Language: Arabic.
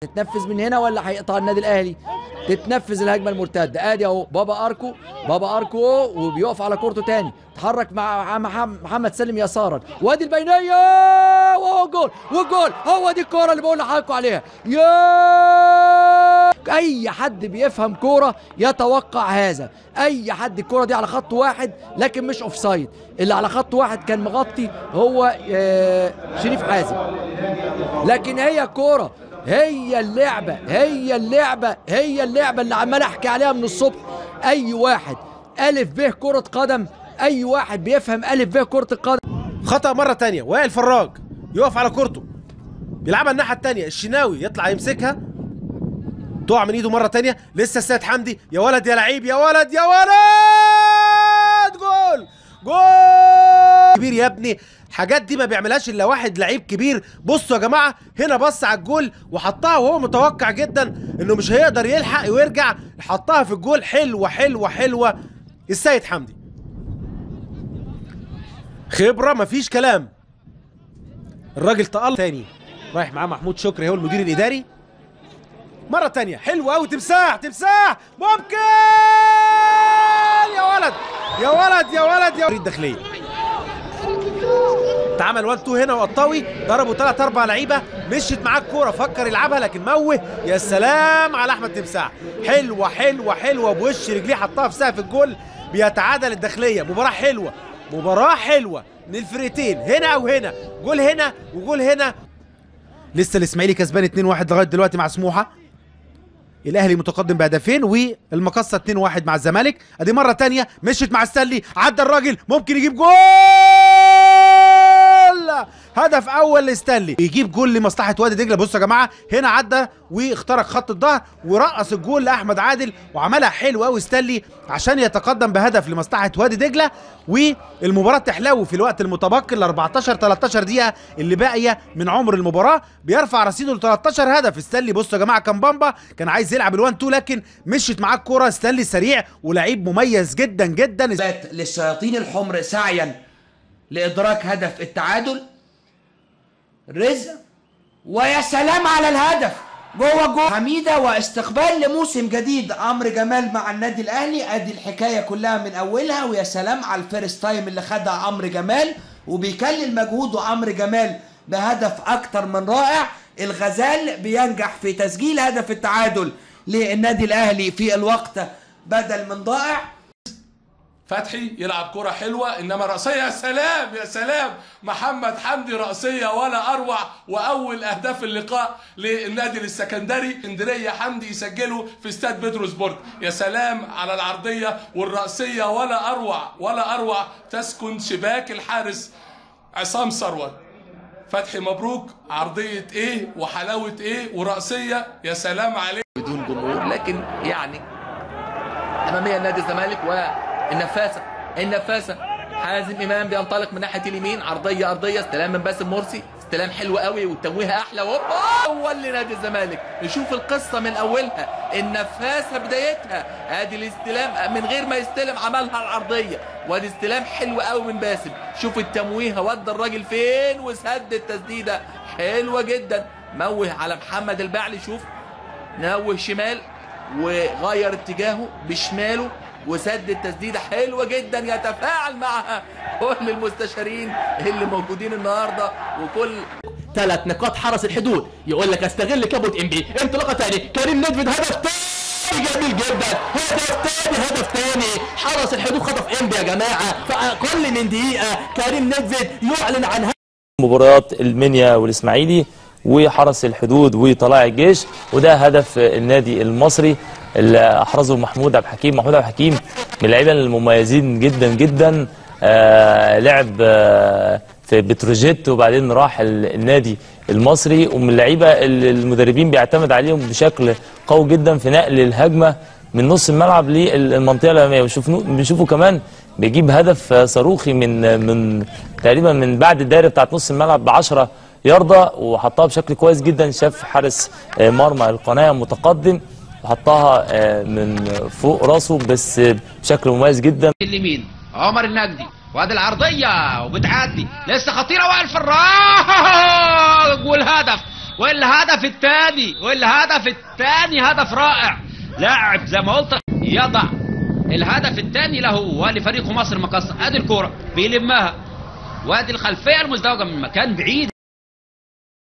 تتنفذ من هنا ولا هيقطع النادي الاهلي؟ تتنفذ الهجمه المرتده. ادي اهو بابا اركو، بابا اركو وبيقف على كورته تاني، اتحرك مع محمد سالم يسارا، وادي البينيه وهو جول، والجول هو دي الكوره اللي بقول لحضراتكم عليها. يا اي حد بيفهم كوره يتوقع هذا، اي حد الكوره دي على خط واحد لكن مش اوفسايد، اللي على خط واحد كان مغطي هو شريف حازم، لكن هي كوره، هي اللعبة اللي عمال احكي عليها من الصبح. اي واحد الف ب كرة قدم، اي واحد بيفهم الف ب كرة القدم. خطأ مرة تانية، وائل فراج يقف على كورته بيلعبها الناحية التانية، الشناوي يطلع يمسكها تقع من ايده مرة تانية، لسه السيد حمدي، يا ولد يا لعيب، يا ولد يا ولد، جول جول كبير يا ابني. الحاجات دي ما بيعملهاش الا واحد لعيب كبير. بصوا يا جماعه، هنا بص على الجول وحطها وهو متوقع جدا انه مش هيقدر يلحق ويرجع، حطها في الجول. حلوه حلوه حلوه السيد حمدي، خبره مفيش كلام. الراجل تألق تاني، رايح معاه محمود شكري هو المدير الاداري. مره تانيه حلوه قوي، تمساح تمساح ممكن، يا ولد يا ولد يا ولد يا الداخليه. اتعمل 1 2 هنا، وقطاوي ضربوا 3 4 لعيبه، مشيت معاه الكوره، فكر يلعبها لكن موه. يا سلام على احمد تمساح، حلوه حلوه حلوه بوش رجليه، حطها في سقف الجول. بيتعادل الداخليه. مباراه حلوه، مباراه حلوه من الفرقتين، هنا او هنا، جول هنا وجول هنا. لسه الاسماعيلي كسبان 2-1 لغايه دلوقتي مع سموحه. الاهلي متقدم بهدفين، والمقصه 2-1 مع الزمالك. ادي مره ثانيه مشيت مع السلي، عدى الراجل، ممكن يجيب جول. هدف اول لستانلي، يجيب جول لمصلحه وادي دجله. بصوا يا جماعه، هنا عدى واخترق خط الظهر ورقص الجول لاحمد عادل، وعملها حلو قوي ستانلي عشان يتقدم بهدف لمصلحه وادي دجله. والمباراه تحلو في الوقت المتبقي ال 14 13 دقيقه اللي باقيه من عمر المباراه. بيرفع رصيده ل 13 هدف ستانلي. بصوا يا جماعه، كان بامبا كان عايز يلعب ال1 2 لكن مشيت معاه الكوره. ستانلي سريع ولعيب مميز جدا جدا. للشياطين الحمر سعيا لإدراك هدف التعادل. رزق، ويا سلام على الهدف جوه جول حميده، واستقبال لموسم جديد عمرو جمال مع النادي الاهلي. ادي الحكايه كلها من اولها، ويا سلام على الفيرست تايم اللي خدها عمرو جمال، وبيكلل مجهوده عمرو جمال بهدف اكتر من رائع. الغزال بينجح في تسجيل هدف التعادل للنادي الاهلي في الوقت بدل من ضائع. فتحي يلعب كرة حلوة، انما رأسية، يا سلام يا سلام، محمد حمدي رأسية ولا اروع. واول اهداف اللقاء للنادي السكندري اسكندرية، حمدي يسجله في استاد بتروسبورت. يا سلام على العرضية والرأسية، ولا اروع ولا اروع، تسكن شباك الحارس عصام ثروت. فتحي مبروك، عرضية ايه وحلاوة ايه ورأسية، يا سلام عليه. بدون جمهور، لكن يعني امامية نادي الزمالك. النفاسه حازم امام بينطلق من ناحيه اليمين، ارضيه استلام من باسم مرسي، استلام حلو قوي والتمويه احلى، اول لنادي الزمالك. نشوف القصه من اولها، النفاسه بدايتها، ادي الاستلام من غير ما يستلم عملها العرضيه، وادي استلام حلو قوي من باسم. شوف التمويه ودى الراجل فين، وسد التسديده حلوه جدا. موه على محمد البعلي، شوف نوه شمال وغير اتجاهه بشماله وسد التسديده حلوه جدا، يتفاعل معها كل المستشارين اللي موجودين النهارده وكل 3 نقاط حرس الحدود. يقول لك استغل كابوت انبي، انطلاقه ثاني كريم ندفد، هدف ثاني جميل جدا، هدف ثاني حرس الحدود خطف انبي يا جماعه. فاقل من دقيقه كريم ندفد يعلن عن مباريات المنيا والاسماعيلي وحرس الحدود وطلائع الجيش، وده هدف النادي المصري اللي احرزه محمود عبد الحكيم من اللعيبه المميزين جدا جدا. لعب في بتروجيت وبعدين راح النادي المصري، ومن اللعيبه اللي المدربين بيعتمد عليهم بشكل قوي جدا في نقل الهجمه من نص الملعب للمنطقه الاماميه. بنشوفه كمان بيجيب هدف صاروخي من تقريبا من بعد الدايره بتاعت نص الملعب ب10 ياردة، وحطها بشكل كويس جدا. شاف حارس مرمى القناه متقدم وحطها من فوق راسه بس بشكل مميز جدا. اليمين عمر النجدي، وادي العرضيه وبتعدي لسه خطيره، وائل فراج والهدف والهدف الثاني هدف رائع. لاعب زي ما قلت يضع الهدف الثاني له ولفريقه مصر مقصة. ادي الكرة بيلمها وادي الخلفية المزدوجة من مكان بعيد.